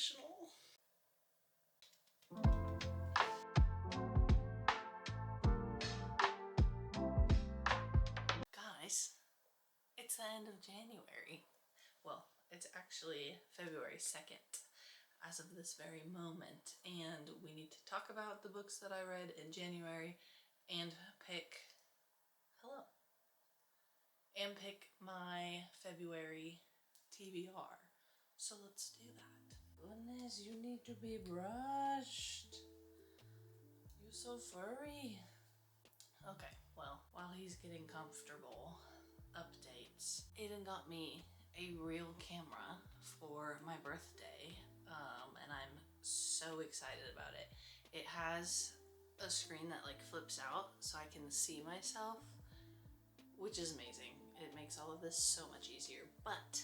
emotional. Guys, it's the end of January. Well, it's actually February 2nd as of this very moment, and we need to talk about the books that I read in January and pick my February TBR. So let's do that. Goodness, you need to be brushed. You're so furry. Okay, well, while he's getting comfortable, updates. Aiden got me a real camera for my birthday, and I'm so excited about it. It has a screen that like flips out so I can see myself, which is amazing. It makes all of this so much easier, but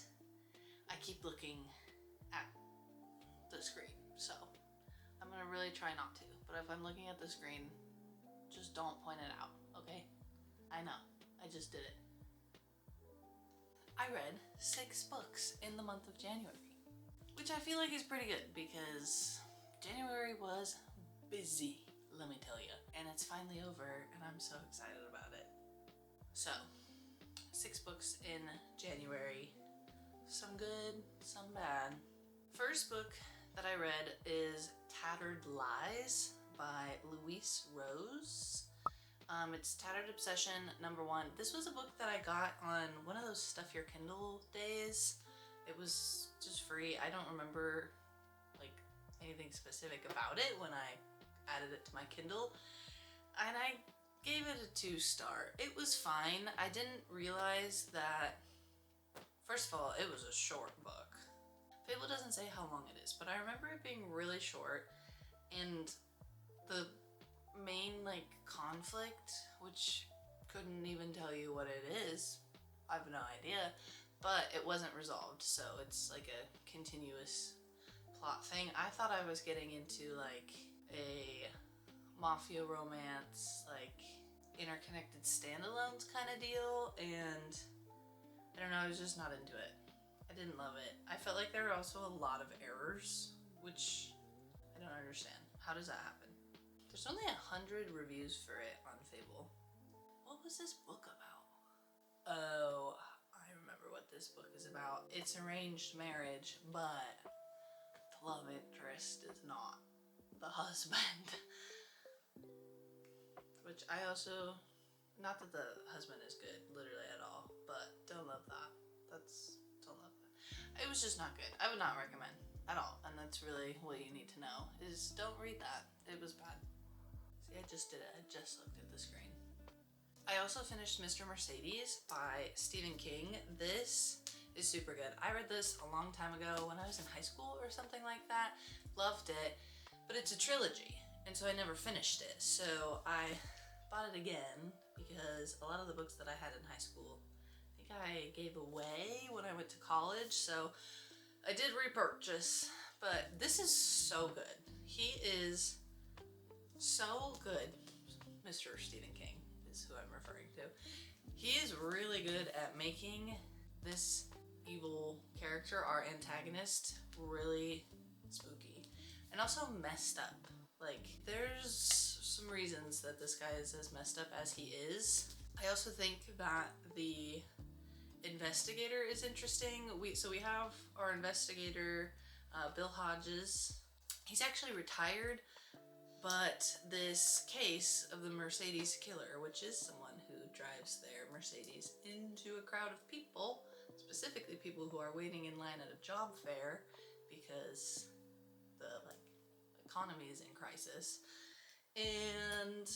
I keep looking at the screen, so I'm gonna really try not to. But if I'm looking at the screen, just don't point it out, okay? I know, I just did it. I read 6 books in the month of January, which I feel like is pretty good because January was busy, let me tell you. And it's finally over and I'm so excited about it. So, 6 books in January, some good, some bad. First book that I read is Tattered Lies by Louise Rose. It's Tattered Obsession #1. This was a book that I got on one of those Stuff Your Kindle days. It was just free. I don't remember like anything specific about it when I added it to my Kindle. And I gave it a 2-star. It was fine. I didn't realize that, first of all, it was a short book. Fable doesn't say how long it is, but I remember it being really short, and the main like conflict, which couldn't even tell you what it is, I have no idea, but it wasn't resolved, so it's like a continuous plot thing. I thought I was getting into like a mafia romance, like interconnected standalones kind of deal, and I don't know, I was just not into it. I didn't love it. I felt like there were also a lot of errors, which I don't understand. How does that happen? There's only 100 reviews for it on Fable. What was this book about? Oh, I remember what this book is about. It's arranged marriage, but the love interest is not the husband. Which I also, not that the husband is good, literally at all, but don't love that. Don't love that. It was just not good. I would not recommend at all, and that's really what you need to know, is don't read that. It was bad. See, I just did it. I just looked at the screen. I also finished Mr. Mercedes by Stephen King. This is super good. I read this a long time ago when I was in high school or something like that. Loved it, but it's a trilogy, and so I never finished it. So I bought it again because a lot of the books that I had in high school, I think I gave away when I went to college, so I did repurchase, but this is so good. He is so good. Mr. Stephen King is who I'm referring to. He is really good at making this evil character, our antagonist, really spooky and also messed up. Like, there's some reasons that this guy is as messed up as he is. I also think that the investigator is interesting. We have our investigator, Bill Hodges. He's actually retired, but this case of the Mercedes killer, which is someone who drives their Mercedes into a crowd of people, specifically people who are waiting in line at a job fair because the economy is in crisis, and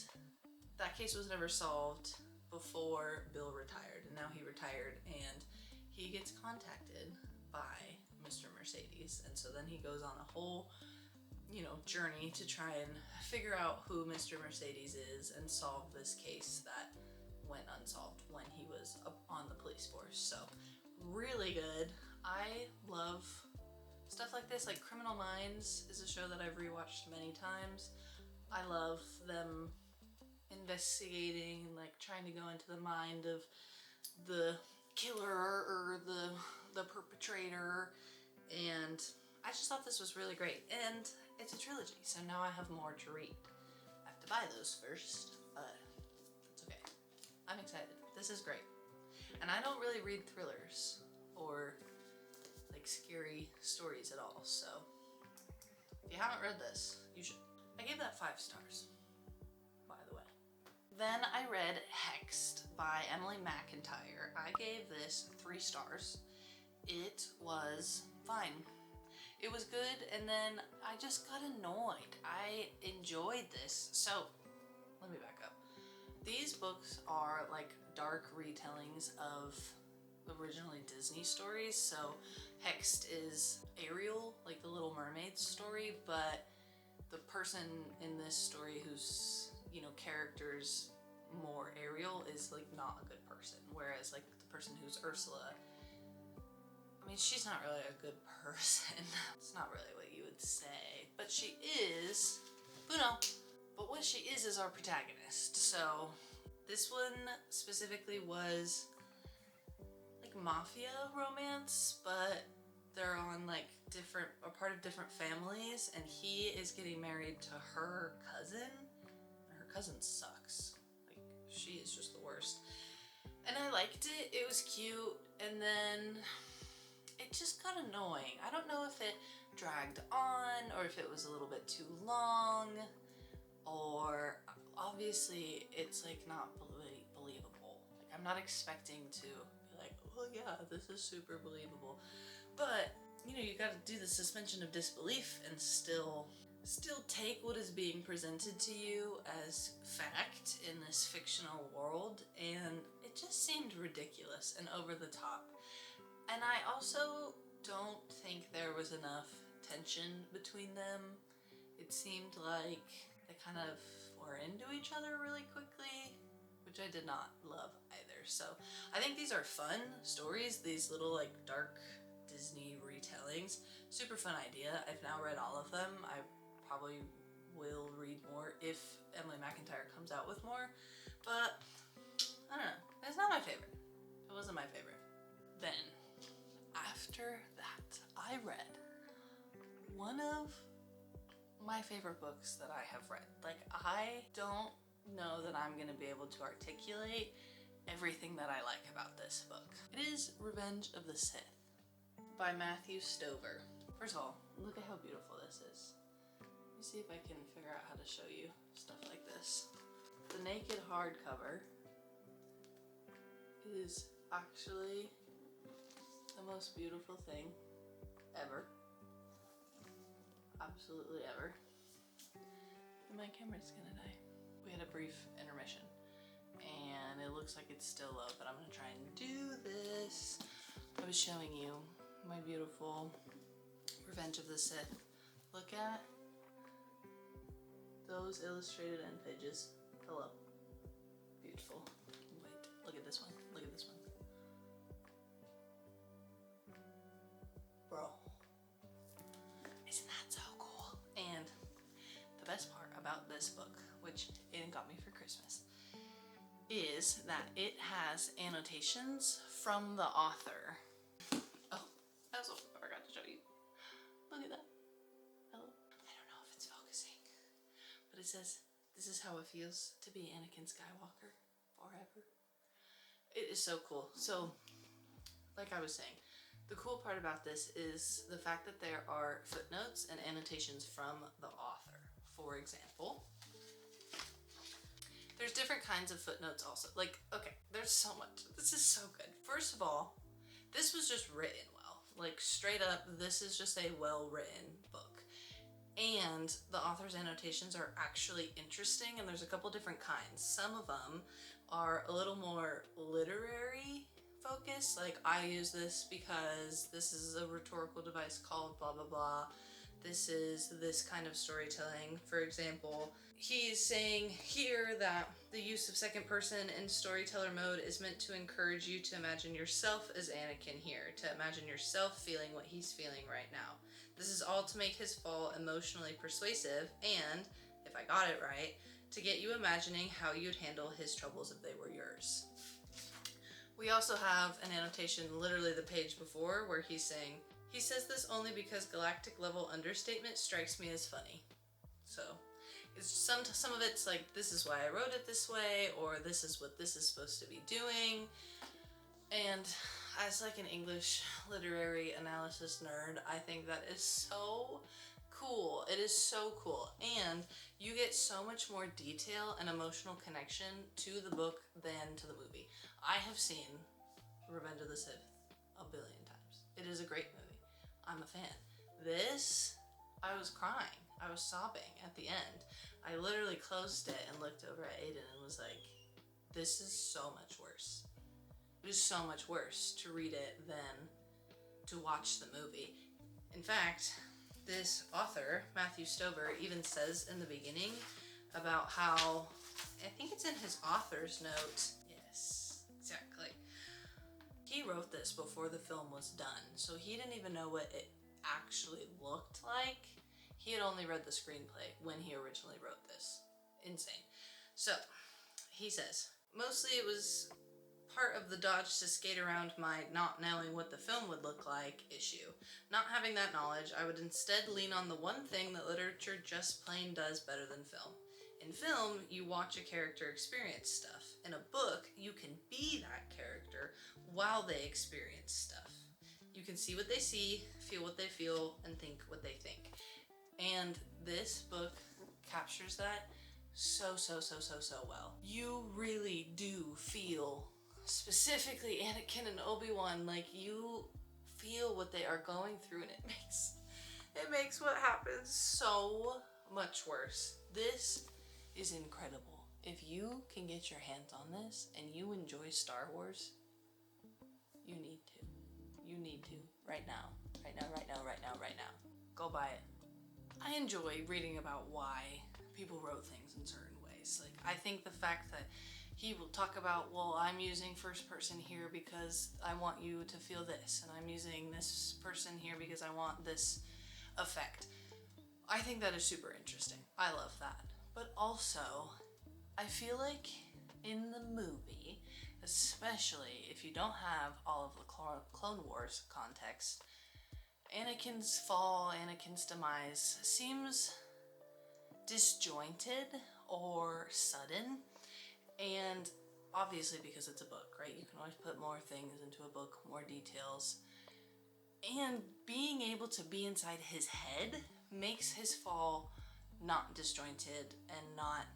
that case was never solved before Bill retired, and now he retired, and he gets contacted by Mr. Mercedes, and so then he goes on a whole journey to try and figure out who Mr. Mercedes is and solve this case that went unsolved when he was on the police force. So really good. I love stuff like this. Like Criminal Minds is a show that I've rewatched many times. I love them investigating, like trying to go into the mind of the killer or the perpetrator, and I just thought this was really great, and it's a trilogy, so now I have more to read. I have to buy those first, but it's okay. I'm excited. This is great. And I don't really read thrillers or like scary stories at all, so if you haven't read this, you should. I gave that 5 stars, by the way. Then I read Hexed by Emily McIntyre. I gave this 3 stars. It was fine. It was good, and then I just got annoyed. I enjoyed this. So, let me back up. These books are like dark retellings of originally Disney stories. So, Hexed is Ariel, like the Little Mermaid story, but the person in this story who's, you know, characters more Ariel is like not a good person. Whereas like the person who's Ursula, I mean, she's not really a good person. It's not really what you would say, but she is, Bruno. But what she is our protagonist. So this one specifically was like mafia romance, but they're on like a part of different families, and he is getting married to her cousin, and her cousin sucks. Like, she is just the worst. And I liked it. It was cute, and then it just got annoying. I don't know if it dragged on or if it was a little bit too long, or obviously it's like not believable. Like, I'm not expecting to be like, oh yeah, this is super believable. But, you know, you gotta do the suspension of disbelief and still take what is being presented to you as fact in this fictional world, and it just seemed ridiculous and over the top. And I also don't think there was enough tension between them. It seemed like they kind of were into each other really quickly, which I did not love either. So I think these are fun stories, these little like dark Disney retellings. Super fun idea. I've now read all of them. I probably will read more if Emily McIntyre comes out with more, but I don't know. It's not my favorite. It wasn't my favorite. Then, after that, I read one of my favorite books that I have read. Like, I don't know that I'm gonna be able to articulate everything that I like about this book. It is Revenge of the Sith by Matthew Stover. First of all, look at how beautiful this is. Let me see if I can figure out how to show you stuff like this. The naked hardcover is actually the most beautiful thing ever. Absolutely ever. And my camera's gonna die. We had a brief intermission, and it looks like it's still low, but I'm gonna try and do this. I was showing you my beautiful Revenge of the Sith. Look at those illustrated end pages. Hello. Beautiful. Wait, look at this one. Look at this one. Bro. Isn't that so cool? And the best part about this book, which Aiden got me for Christmas, is that it has annotations from the author. Oh, that's what I forgot to show you. Look at that. Hello. I don't know if it's focusing, but it says, "This is how it feels to be Anakin Skywalker forever." It is so cool. So, like I was saying, the cool part about this is the fact that there are footnotes and annotations from the author. For example, there's different kinds of footnotes also. Like, okay, there's so much. This is so good. First of all, this was just written well. Like, straight up, this is just a well-written book. And the author's annotations are actually interesting, and there's a couple different kinds. Some of them are a little more literary focused. Like, I use this because this is a rhetorical device called blah blah blah. This is this kind of storytelling. For example, he's saying here that the use of second person in storyteller mode is meant to encourage you to imagine yourself as Anakin here, to imagine yourself feeling what he's feeling right now. This is all to make his fall emotionally persuasive and, if I got it right, to get you imagining how you'd handle his troubles if they were yours. We also have an annotation literally the page before where he's saying, He says this only because galactic level understatement strikes me as funny. So it's some of it's like, this is why I wrote it this way, or this is what this is supposed to be doing. And as like an English literary analysis nerd, I think that is so cool. It is so cool. And you get so much more detail and emotional connection to the book than to the movie. I have seen Revenge of the Sith a billion times. It is a great movie. I'm a fan. This, I was crying. I was sobbing at the end. I literally closed it and looked over at Aiden and was like, this is so much worse. It is so much worse to read it than to watch the movie. In fact, this author, Matthew Stover, even says in the beginning about how, I think it's in his author's note. Yes, exactly. He wrote this before the film was done, so he didn't even know what it actually looked like. He had only read the screenplay when he originally wrote this. Insane. So, he says, mostly it was part of the dodge to skate around my not knowing what the film would look like issue. Not having that knowledge, I would instead lean on the one thing that literature just plain does better than film. In film, you watch a character experience stuff. In a book, you can be that character while they experience stuff. You can see what they see, feel what they feel, and think what they think. And this book captures that so well. You really do feel, specifically Anakin and Obi-Wan, like you feel what they are going through, and it makes what happens so much worse. This is incredible. If you can get your hands on this and you enjoy Star Wars, you need to. You need to. Right now. Right now, right now, right now, right now. Go buy it. I enjoy reading about why people wrote things in certain ways. Like, I think the fact that he will talk about, well, I'm using first person here because I want you to feel this, and I'm using this person here because I want this effect. I think that is super interesting. I love that. But also, I feel like in the movie, especially if you don't have all of the Clone Wars context, Anakin's fall, Anakin's demise seems disjointed or sudden. And obviously because it's a book, right? You can always put more things into a book, more details. And being able to be inside his head makes his fall not disjointed and not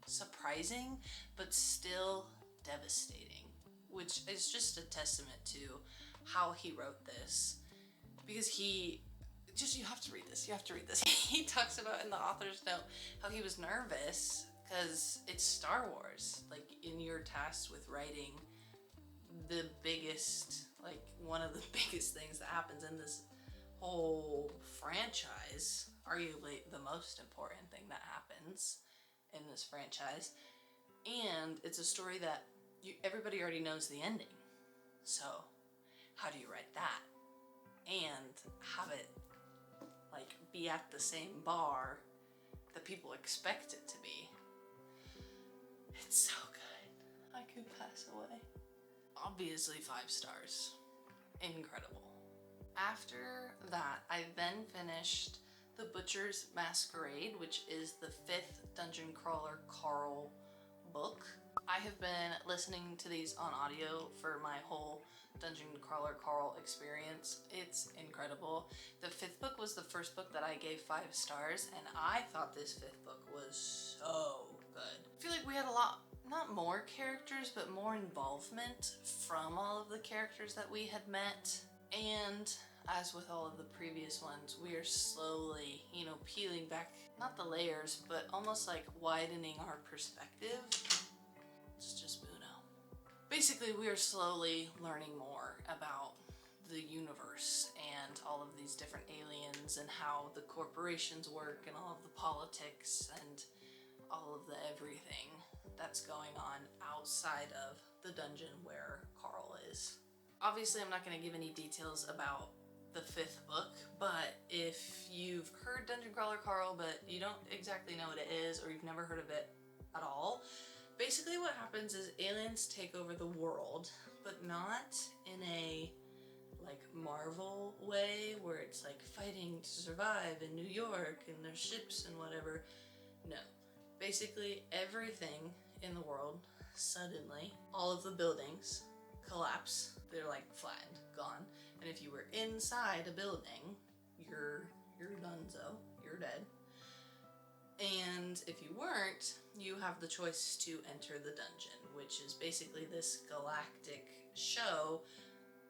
surprising, but still devastating, which is just a testament to how he wrote this. Because you have to read this. You have to read this. He talks about in the author's note how he was nervous because it's Star Wars. Like, and you're tasked with writing the biggest, like one of the biggest things that happens in this whole franchise, arguably the most important thing that happens in this franchise. And it's a story that everybody already knows the ending. So how do you write that and have it like be at the same bar that people expect it to be? It's so good. I could pass away. Obviously 5 stars. Incredible. After that, I then finished The Butcher's Masquerade, which is the 5th Dungeon Crawler Carl book. I have been listening to these on audio for my whole Dungeon Crawler Carl experience. It's incredible. The 5th book was the first book that I gave 5 stars, and I thought this 5th book was so good. I feel like we had a lot, not more characters, but more involvement from all of the characters that we had met. And as with all of the previous ones, we are slowly, peeling back, not the layers, but almost like widening our perspective. It's just Buno. Basically, we are slowly learning more about the universe and all of these different aliens and how the corporations work and all of the politics and all of the everything that's going on outside of the dungeon where Carl is. Obviously, I'm not going to give any details about the 5th book, but if you've heard Dungeon Crawler Carl, but you don't exactly know what it is, or you've never heard of it at all, basically what happens is aliens take over the world, but not in a like Marvel way where it's like fighting to survive in New York and there's ships and whatever. No. Basically everything in the world, suddenly, all of the buildings collapse. They're like flattened, gone. And if you were inside a building, you're donezo, you're dead. And if you weren't, you have the choice to enter the dungeon, which is basically this galactic show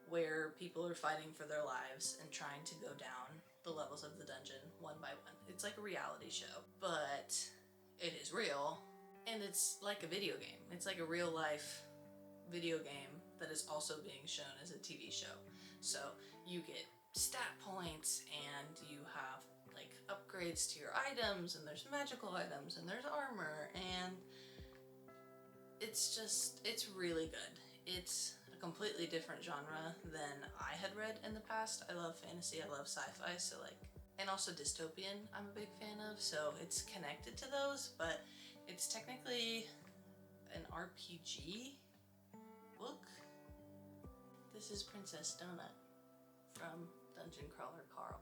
where people are fighting for their lives and trying to go down the levels of the dungeon one by one. It's like a reality show, but it is real, and it's like a video game. It's like a real life video game that is also being shown as a TV show. So you get stat points and you have like upgrades to your items, and there's magical items and there's armor, and it's really good. It's a completely different genre than I had read in the past. I love fantasy, I love sci-fi, so like, and also dystopian I'm a big fan of, so it's connected to those, but it's technically an RPG book. This is Princess Donut from Dungeon Crawler Carl.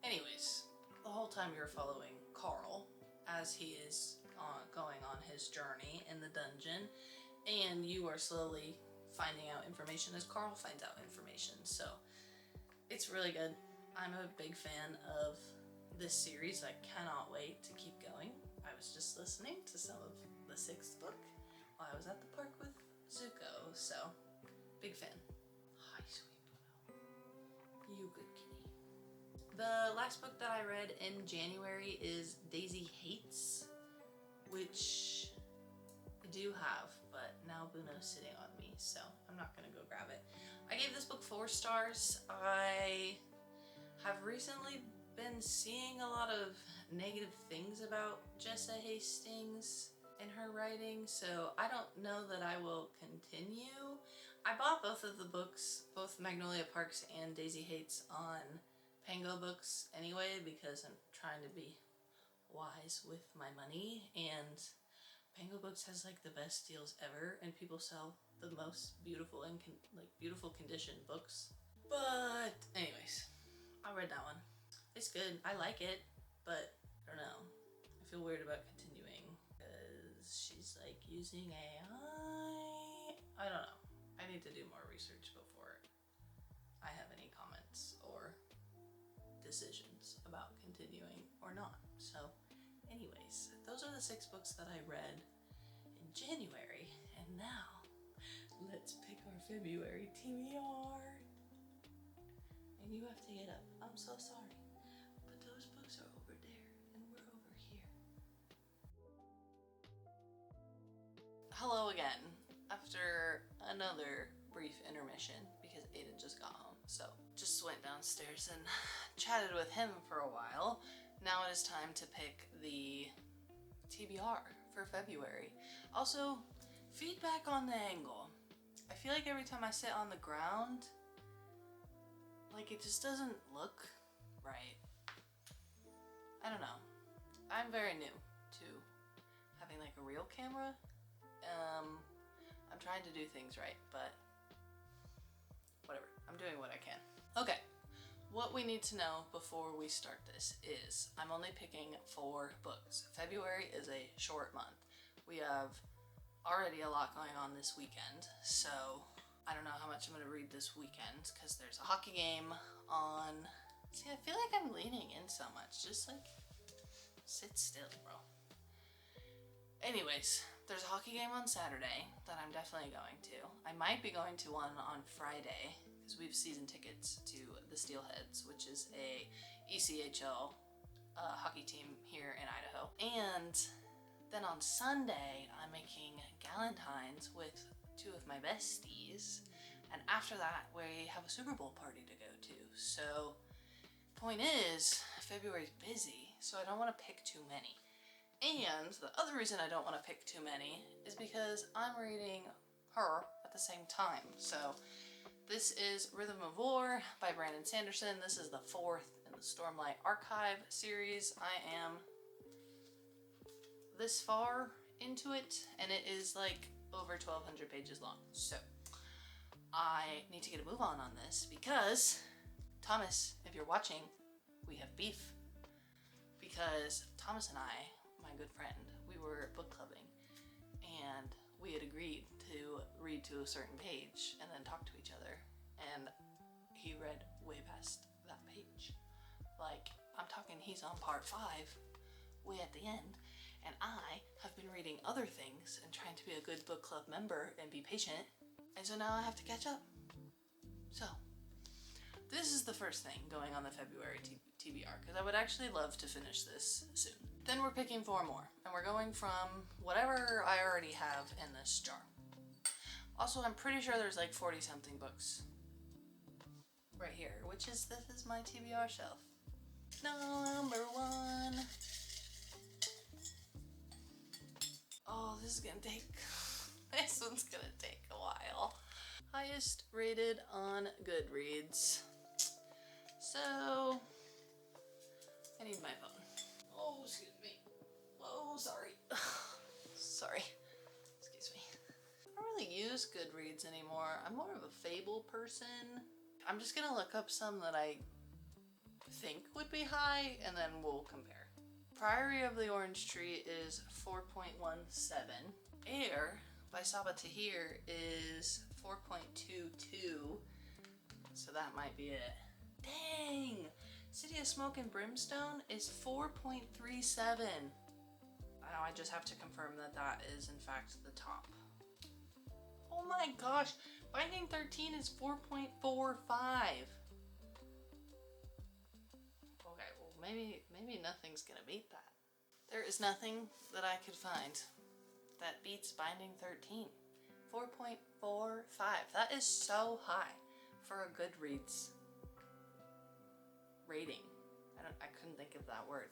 Anyways, the whole time you're following Carl as he is going on his journey in the dungeon, and you are slowly finding out information as Carl finds out information. So it's really good. I'm a big fan of this series. I cannot wait to keep going. I was just listening to some of the 6th book while I was at the park with Zuko, so big fan. Hi, sweet Bruno. You good kitty. The last book that I read in January is Daisy Hates, which I do have, but now Bruno's sitting on me, so I'm not gonna go grab it. I gave this book 4 stars. I have recently been seeing a lot of negative things about Jessa Hastings in her writing, so I don't know that I will continue. I bought both of the books, both Magnolia Parks and Daisy Hates, on Pango Books anyway, because I'm trying to be wise with my money, and Pango Books has like the best deals ever, and people sell the most beautiful and beautiful condition books. But anyways, I read that one. It's good. I like it, but I don't know. I feel weird about continuing because she's like using AI. I don't know. I need to do more research before I have any comments or decisions about continuing or not. So anyways, those are the 6 books that I read in January, and now let's pick our February TBR. And you have to get up. I'm so sorry, but those books are over there and we're over here. Hello again, after another brief intermission because Aiden just got home. So just went downstairs and chatted with him for a while. Now it is time to pick the TBR for February. Also, feedback on the angle. I feel like every time I sit on the ground, like it just doesn't look right. I don't know. I'm very new to having like a real camera. I'm trying to do things right, but whatever. I'm doing what I can. Okay. What we need to know before we start this is I'm only picking 4 books. February is a short month. We have already a lot going on this weekend, so I don't know how much I'm going to read this weekend because there's a hockey game on. See, I feel like I'm leaning in so much. Just like sit still, bro. Anyways, there's a hockey game on Saturday that I'm definitely going to. I might be going to one on Friday because we have season tickets to the Steelheads, which is a ECHL hockey team here in Idaho. And then on Sunday, I'm making Galentine's with 2 of my besties. And after that, we have a Super Bowl party to go to. So, point is, February's busy, so I don't want to pick too many. And the other reason I don't want to pick too many is because I'm reading her at the same time. So this is Rhythm of War by Brandon Sanderson. This is the 4th in the Stormlight Archive series. I am this far into it, and it is like over 1,200 pages long. So I need to get a move on this because, Thomas, if you're watching, we have beef. Because Thomas and I, my good friend, we were book clubbing and we had agreed to read to a certain page and then talk to each other. And he read way past that page. Like, I'm talking, he's on part 5, way at the end. And I have been reading other things and trying to be a good book club member and be patient. And so now I have to catch up. So, this is the first thing going on the February TBR, because I would actually love to finish this soon. Then we're picking 4 more, and we're going from whatever I already have in this jar. Also, I'm pretty sure there's like 40-something books right here, which is, this is my TBR shelf. Number 1. Oh, this is gonna take, this one's gonna take a while. Highest rated on Goodreads. So, I need my phone. Oh, excuse me. Oh, sorry. Sorry. Excuse me. I don't really use Goodreads anymore. I'm more of a Fable person. I'm just gonna look up some that I think would be high, and then we'll compare. Priory of the Orange Tree is 4.17. Air by Saba Tahir is 4.22. So that might be it. Dang! City of Smoke and Brimstone is 4.37. Now I just have to confirm that that is in fact the top. Oh my gosh! Binding 13 is 4.45. Okay, well maybe nothing's gonna beat that. There is nothing that I could find that beats Binding 13. 4.45. That is so high for a Goodreads rating. I couldn't think of that word.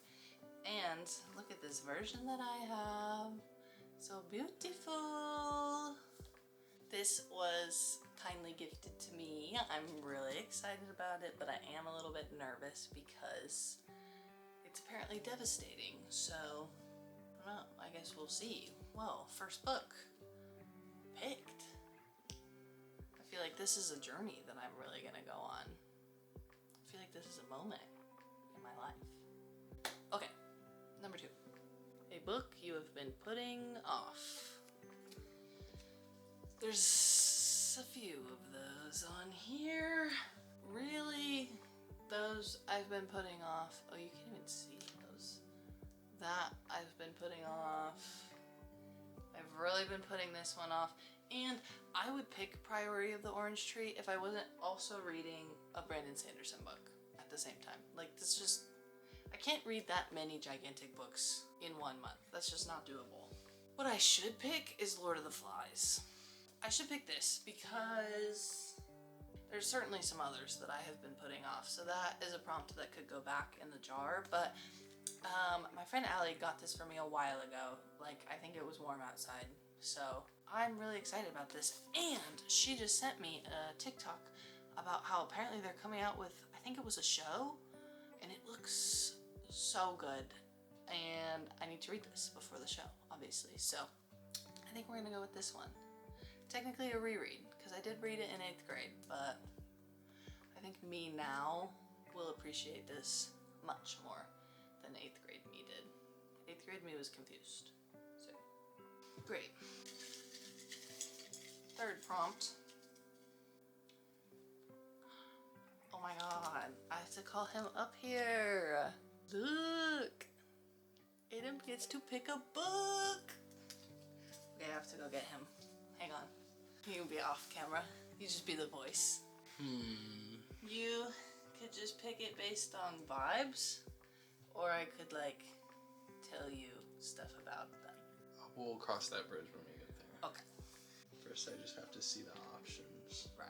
And look at this version that I have. So beautiful. This was kindly gifted to me. I'm really excited about it, but I am a little bit nervous because it's apparently devastating. So, I don't know. I guess we'll see. Well, first book picked. I feel like this is a journey that I'm really gonna go on. I feel like this is a moment in my life. Okay, number 2. A book you have been putting off. There's a few of those on here. Really? Those I've been putting off. Oh, you can't even see those. That I've been putting off. I've really been putting this one off. And I would pick Priory of the Orange Tree if I wasn't also reading a Brandon Sanderson book at the same time. Like, this just, I can't read that many gigantic books in 1 month. That's just not doable. What I should pick is Lord of the Flies. I should pick this because there's certainly some others that I have been putting off. So that is a prompt that could go back in the jar. But my friend Allie got this for me a while ago. Like, I think it was warm outside. So I'm really excited about this. And she just sent me a TikTok about how apparently they're coming out with, I think it was a show. And it looks so good. And I need to read this before the show, obviously. So I think we're going to go with this one. Technically a reread, because I did read it in 8th grade, but I think me now will appreciate this much more than 8th grade me did. 8th grade me was confused. So, great. 3rd prompt. Oh my god, I have to call him up here. Look! Aiden gets to pick a book! Okay, I have to go get him. Hang on. You can be off camera. You just be the voice. You could just pick it based on vibes, or I could like tell you stuff about them. We'll cross that bridge when we get there. Okay. First, I just have to see the options. Right.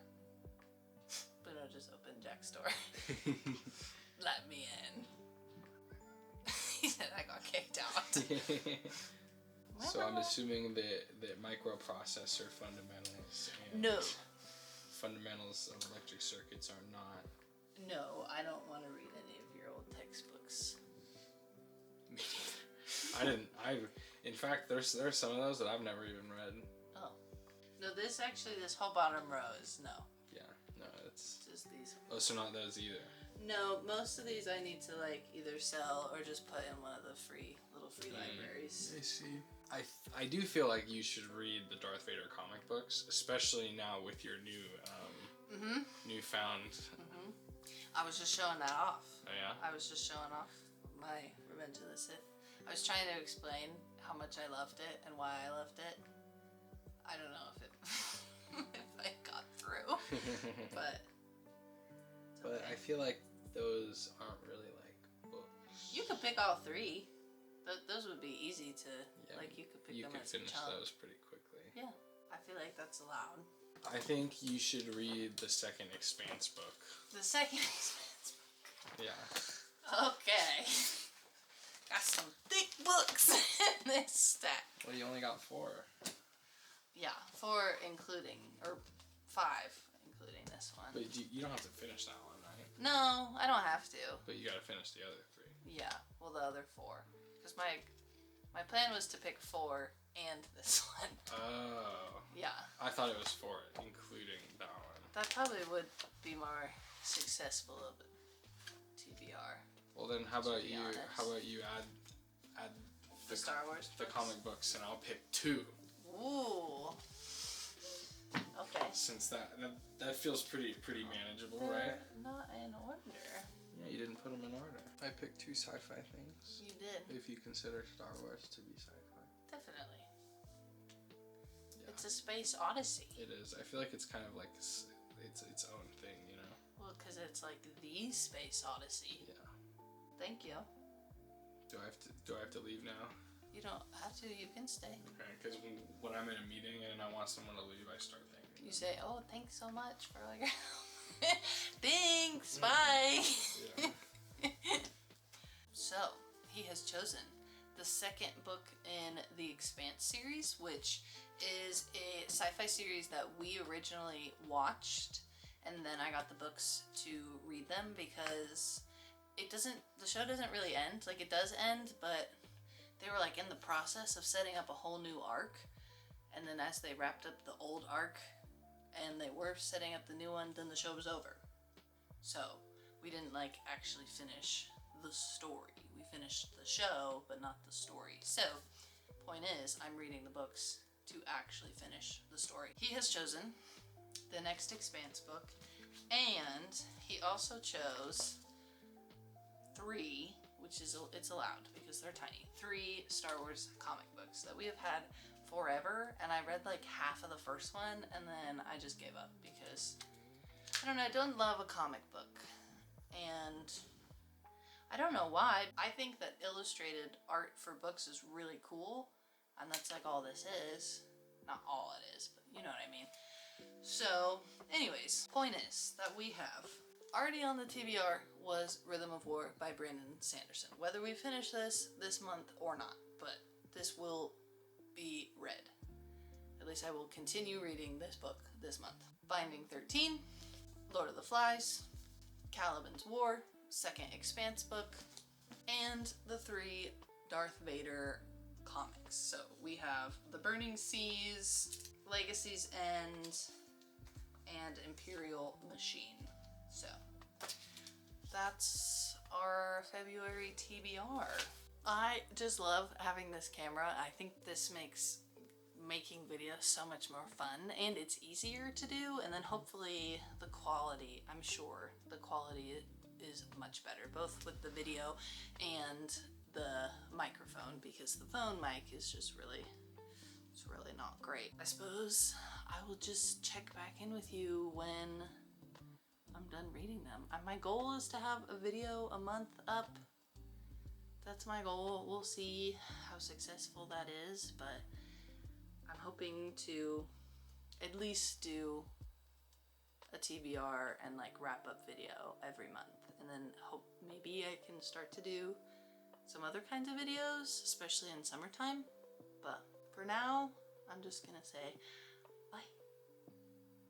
But I'll just open Jack's door. Let me in. He said I got kicked out. So I'm assuming that microprocessor fundamentals and No. fundamentals of electric circuits are not. No, I don't want to read any of your old textbooks. Me neither. In fact, there's some of those that I've never even read. Oh. No, this whole bottom row is no. Yeah, no, it's Just these. Oh, so not those either. No, most of these I need to like either sell or just put in one of the little free libraries. I see. I do feel like you should read the Darth Vader comic books, especially now with your new newfound. I was just showing that off. Oh yeah. I was just showing off my Revenge of the Sith. I was trying to explain how much I loved it and why I loved it. I don't know if it if I got through, but okay. I feel like those aren't really like books. You could pick all three. Those would be easy to like. You could pick them. You could finish those pretty quickly. Yeah, I feel like that's allowed. I think you should read the second Expanse book. The second Expanse book. Yeah. Okay. Got some thick books in this stack. Well, you only got 4. Yeah, 4 including, or 5 including this one. But you don't have to finish that one, right? No, I don't have to. But you gotta finish the other 3. Yeah, well, the other 4. Because my plan was to pick 4 and this one. Oh. Yeah. I thought it was 4, including that one. That probably would be more successful of a TBR. Well then, how about you add the Star Wars the comic books, and I'll pick 2. Ooh. Okay. Since that feels pretty manageable, They're right? not in order. Yeah, you didn't put them in order. I picked 2 sci-fi things. You did. If you consider Star Wars to be sci-fi. Definitely. Yeah. It's a space odyssey. It is. I feel like it's kind of like it's its own thing, you know? Well, because it's like the space odyssey. Yeah. Thank you. Do I have to leave now? You don't have to. You can stay. Okay, because when I'm in a meeting and I want someone to leave, I start thanking You them. say, "Oh, thanks so much for all your help." Thanks. Bye. Yeah. So he has chosen the second book in the Expanse series, which is a sci-fi series that we originally watched, and then I got the books to read them because the show doesn't really end. Like, it does end, but they were like in the process of setting up a whole new arc, and then as they wrapped up the old arc and they were setting up the new one, then the show was over. So we didn't like actually finish the story. We finished the show, but not the story. So point is, I'm reading the books to actually finish the story. He has chosen the next Expanse book, and he also chose 3, which is, it's allowed because they're tiny, 3 Star Wars comic books that we have had forever, and I read like half of the first one, and then I just gave up because, I don't know, I don't love a comic book, and I don't know why. I think that illustrated art for books is really cool, and that's like all this is. Not all it is, but you know what I mean. So, anyways, point is that we have already on the TBR was Rhythm of War by Brandon Sanderson. Whether we finish this month or not, but this will be read. At least I will continue reading this book this month. Binding 13, Lord of the Flies, Caliban's War, second Expanse book, and the 3 Darth Vader comics. So we have The Burning Seas, Legacy's End, and Imperial Machine. So that's our February TBR. I just love having this camera. I think this makes making videos so much more fun, and it's easier to do, and then hopefully the quality, I'm sure the quality is much better, both with the video and the microphone, because the phone mic is just really, it's really not great. I suppose I will just check back in with you when I'm done reading them. My goal is to have a video a month up. That's my goal. We'll see how successful that is, but I'm hoping to at least do a TBR and like wrap up video every month, and then hope maybe I can start to do some other kinds of videos, especially in summertime. But for now, I'm just gonna say